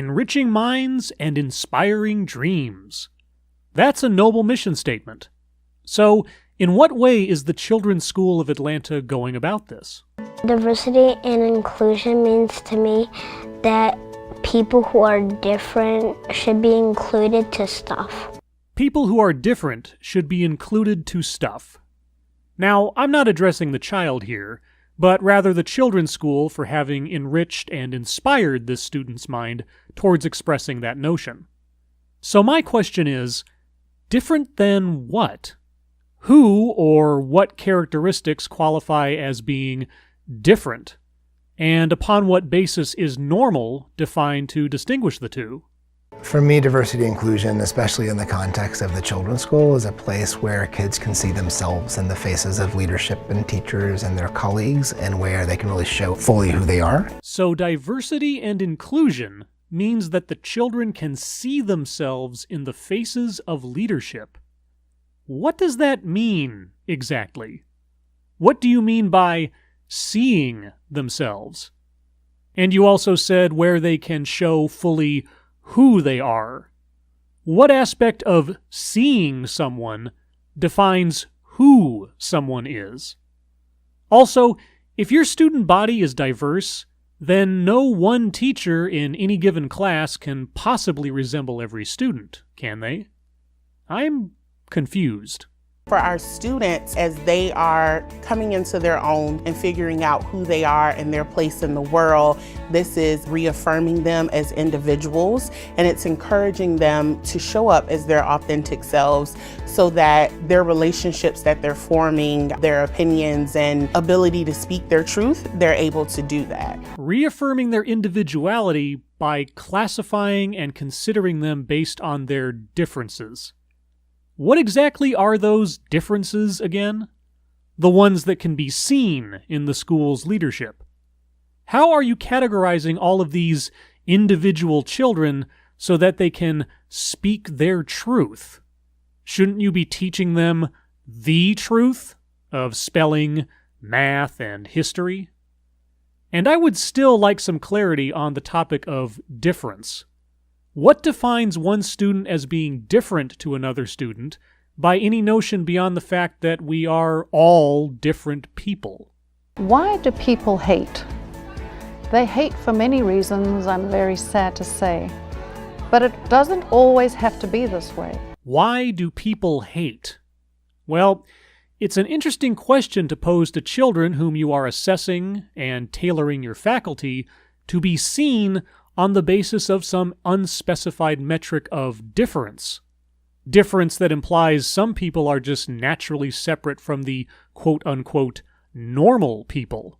enriching minds and inspiring dreams. That's a noble mission statement. So, in what way is the Children's School of Atlanta going about this? Diversity and inclusion means to me that people who are different should be included to stuff. People who are different should be included to stuff. Now, I'm not addressing the child here, but rather the children's school for having enriched and inspired this student's mind towards expressing that notion. So my question is, different than what? Who or what characteristics qualify as being different? And upon what basis is normal defined to distinguish the two? For me, diversity and inclusion, especially in the context of the children's school, is a place where kids can see themselves in the faces of leadership and teachers and their colleagues, and where they can really show fully who they are. So diversity and inclusion means that the children can see themselves in the faces of leadership. What does that mean exactly? What do you mean by seeing themselves? And you also said where they can show fully who they are. What aspect of seeing someone defines who someone is? Also, if your student body is diverse, then no one teacher in any given class can possibly resemble every student, can they? I'm confused. For our students, as they are coming into their own and figuring out who they are and their place in the world, this is reaffirming them as individuals, and it's encouraging them to show up as their authentic selves so that their relationships that they're forming, their opinions and ability to speak their truth, they're able to do that. Reaffirming their individuality by classifying and considering them based on their differences. What exactly are those differences again? The ones that can be seen in the school's leadership. How are you categorizing all of these individual children so that they can speak their truth? Shouldn't you be teaching them the truth of spelling, math, and history? And I would still like some clarity on the topic of difference. What defines one student as being different to another student by any notion beyond the fact that we are all different people? Why do people hate? They hate for many reasons, I'm very sad to say. But it doesn't always have to be this way. Why do people hate? Well, it's an interesting question to pose to children whom you are assessing and tailoring your faculty to be seen on the basis of some unspecified metric of difference. Difference that implies some people are just naturally separate from the quote-unquote normal people.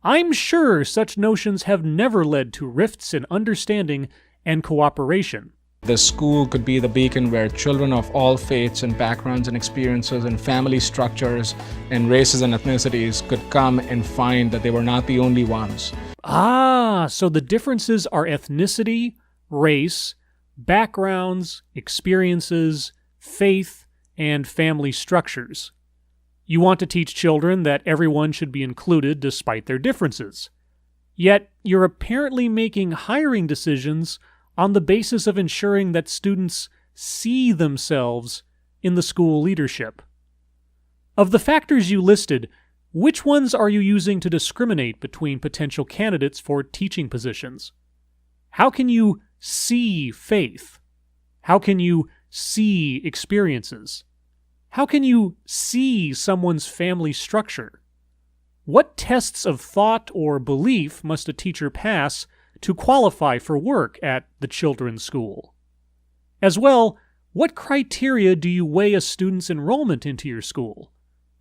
I'm sure such notions have never led to rifts in understanding and cooperation. The school could be the beacon where children of all faiths and backgrounds and experiences and family structures and races and ethnicities could come and find that they were not the only ones. Ah, so the differences are ethnicity, race, backgrounds, experiences, faith, and family structures. You want to teach children that everyone should be included despite their differences. Yet, you're apparently making hiring decisions on the basis of ensuring that students see themselves in the school leadership. Of the factors you listed, which ones are you using to discriminate between potential candidates for teaching positions? How can you see faith? How can you see experiences? How can you see someone's family structure? What tests of thought or belief must a teacher pass to qualify for work at the children's school? As well, what criteria do you weigh a student's enrollment into your school?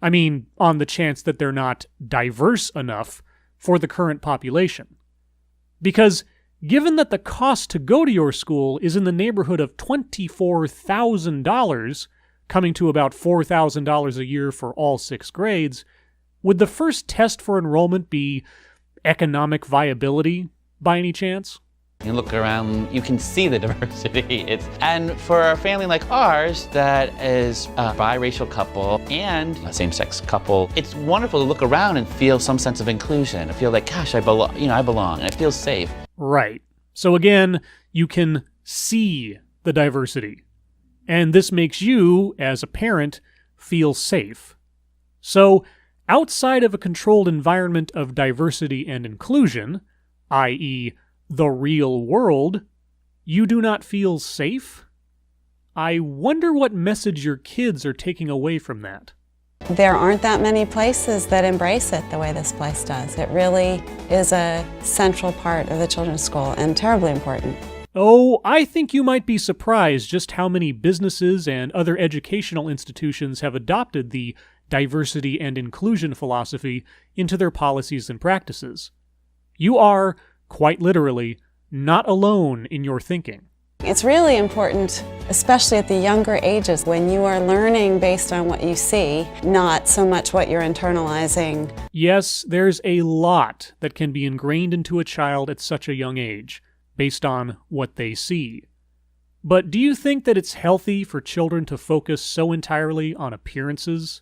I mean, on the chance that they're not diverse enough for the current population. Because given that the cost to go to your school is in the neighborhood of $24,000, coming to about $4,000 a year for all 6 grades, would the first test for enrollment be economic viability by any chance? You look around, you can see the diversity. And for a family like ours that is a biracial couple and a same-sex couple, it's wonderful to look around and feel some sense of inclusion. I feel like, gosh, I belong, and it feels safe. Right. So again, you can see the diversity. And this makes you, as a parent, feel safe. So, outside of a controlled environment of diversity and inclusion, i.e., the real world, you do not feel safe? I wonder what message your kids are taking away from that. There aren't that many places that embrace it the way this place does. It really is a central part of the children's school and terribly important. Oh, I think you might be surprised just how many businesses and other educational institutions have adopted the diversity and inclusion philosophy into their policies and practices. You are, quite literally, not alone in your thinking. It's really important, especially at the younger ages, when you are learning based on what you see, not so much what you're internalizing. Yes, there's a lot that can be ingrained into a child at such a young age, based on what they see. But do you think that it's healthy for children to focus so entirely on appearances?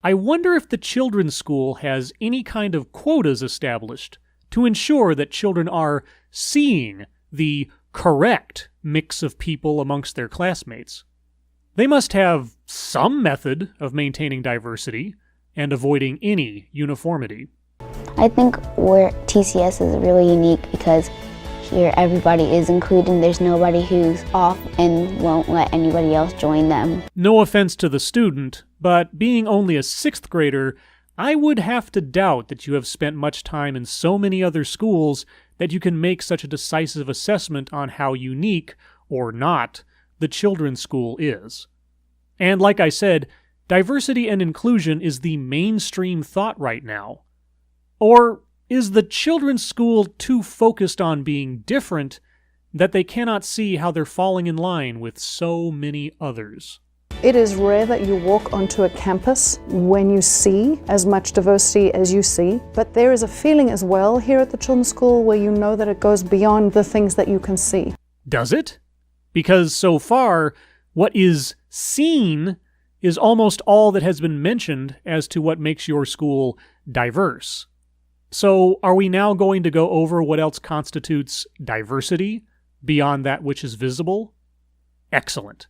I wonder if the children's school has any kind of quotas established to ensure that children are seeing the correct mix of people amongst their classmates. They must have some method of maintaining diversity and avoiding any uniformity. I think where TCS is really unique because here everybody is included and there's nobody who's off and won't let anybody else join them. No offense to the student, but being only a 6th grader, I would have to doubt that you have spent much time in so many other schools that you can make such a decisive assessment on how unique, or not, the children's school is. And like I said, diversity and inclusion is the mainstream thought right now. Or is the children's school too focused on being different that they cannot see how they're falling in line with so many others? It is rare that you walk onto a campus when you see as much diversity as you see, but there is a feeling as well here at the children's school where you know that it goes beyond the things that you can see. Does it? Because so far, what is seen is almost all that has been mentioned as to what makes your school diverse. So are we now going to go over what else constitutes diversity beyond that which is visible? Excellent.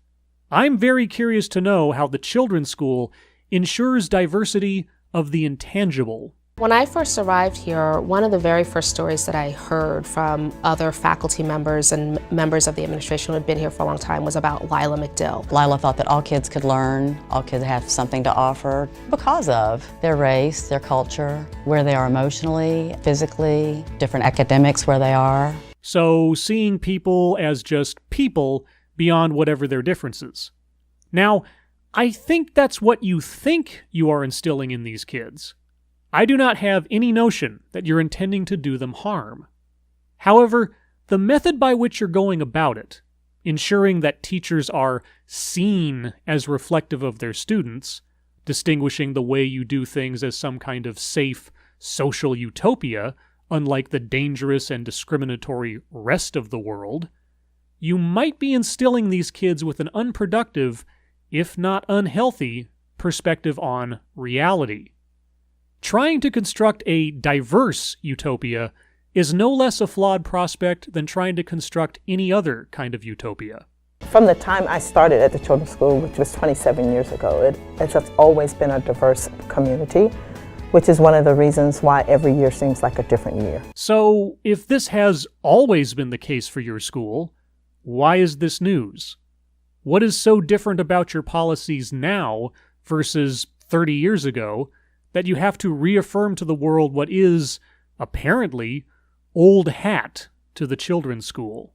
I'm very curious to know how the children's school ensures diversity of the intangible. When I first arrived here, one of the very first stories that I heard from other faculty members and members of the administration who had been here for a long time was about Lila McDill. Lila thought that all kids could learn, all kids have something to offer because of their race, their culture, where they are emotionally, physically, different academics where they are. So seeing people as just people beyond whatever their differences. Now, I think that's what you think you are instilling in these kids. I do not have any notion that you're intending to do them harm. However, the method by which you're going about it, ensuring that teachers are seen as reflective of their students, distinguishing the way you do things as some kind of safe social utopia, unlike the dangerous and discriminatory rest of the world, you might be instilling these kids with an unproductive, if not unhealthy, perspective on reality. Trying to construct a diverse utopia is no less a flawed prospect than trying to construct any other kind of utopia. From the time I started at the children's school, which was 27 years ago, it's always been a diverse community, which is one of the reasons why every year seems like a different year. So, if this has always been the case for your school, why is this news? What is so different about your policies now versus 30 years ago that you have to reaffirm to the world what is, apparently, old hat to the children's school?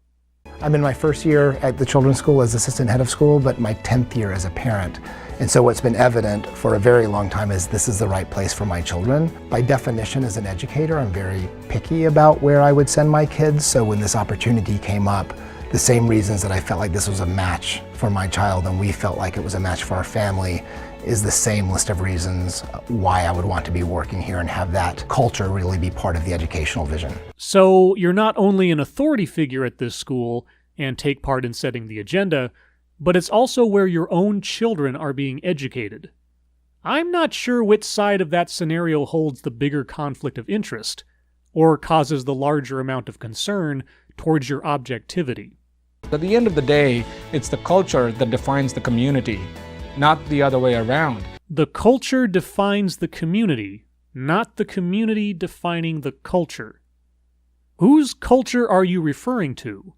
I'm in my first year at the children's school as assistant head of school, but my 10th year as a parent. And so what's been evident for a very long time is this is the right place for my children. By definition, as an educator, I'm very picky about where I would send my kids. So when this opportunity came up, the same reasons that I felt like this was a match for my child and we felt like it was a match for our family is the same list of reasons why I would want to be working here and have that culture really be part of the educational vision. So you're not only an authority figure at this school and take part in setting the agenda, but it's also where your own children are being educated. I'm not sure which side of that scenario holds the bigger conflict of interest, or causes the larger amount of concern towards your objectivity. At the end of the day, it's the culture that defines the community, not the other way around. The culture defines the community, not the community defining the culture. Whose culture are you referring to?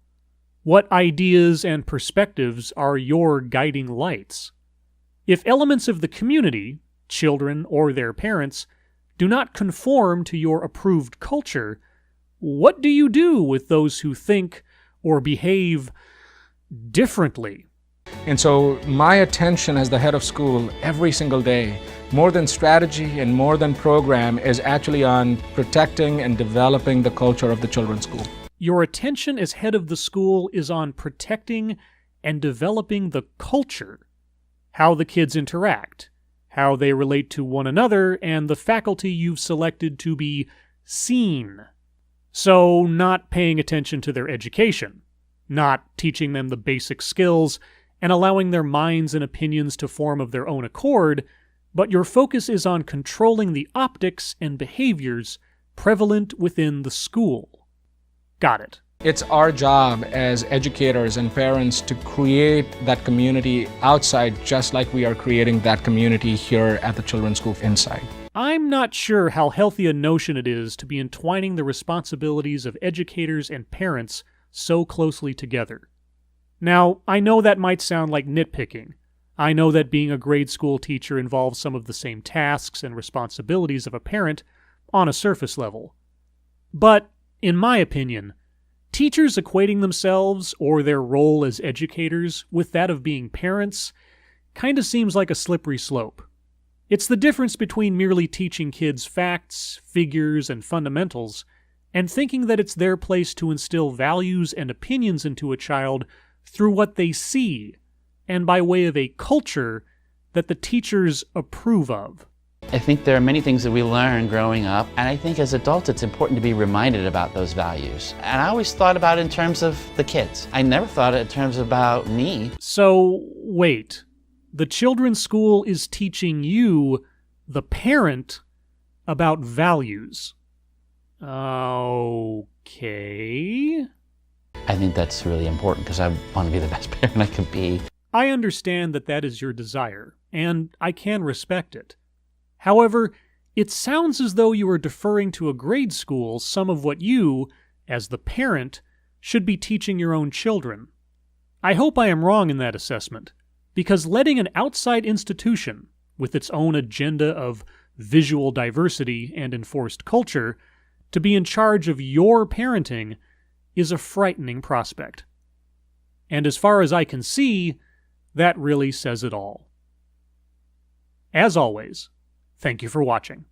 What ideas and perspectives are your guiding lights? If elements of the community, children or their parents, do not conform to your approved culture, what do you do with those who think or behave differently? And so my attention as the head of school every single day, more than strategy and more than program, is actually on protecting and developing the culture of the children's school. Your attention as head of the school is on protecting and developing the culture, how the kids interact, how they relate to one another, and the faculty you've selected to be seen. So, not paying attention to their education, not teaching them the basic skills, and allowing their minds and opinions to form of their own accord, but your focus is on controlling the optics and behaviors prevalent within the school. Got it. It's our job as educators and parents to create that community outside, just like we are creating that community here at the children's school inside. I'm not sure how healthy a notion it is to be entwining the responsibilities of educators and parents so closely together. Now, I know that might sound like nitpicking. I know that being a grade school teacher involves some of the same tasks and responsibilities of a parent on a surface level. But, in my opinion, teachers equating themselves or their role as educators with that of being parents kinda seems like a slippery slope. It's the difference between merely teaching kids facts, figures, and fundamentals, and thinking that it's their place to instill values and opinions into a child through what they see, and by way of a culture that the teachers approve of. I think there are many things that we learn growing up, and I think as adults it's important to be reminded about those values. And I always thought about it in terms of the kids. I never thought it in terms about me. So, wait. The children's school is teaching you, the parent, about values. Okay. I think that's really important because I want to be the best parent I can be. I understand that that is your desire, and I can respect it. However, it sounds as though you are deferring to a grade school some of what you, as the parent, should be teaching your own children. I hope I am wrong in that assessment, because letting an outside institution, with its own agenda of visual diversity and enforced culture, to be in charge of your parenting is a frightening prospect. And as far as I can see, that really says it all. As always, thank you for watching.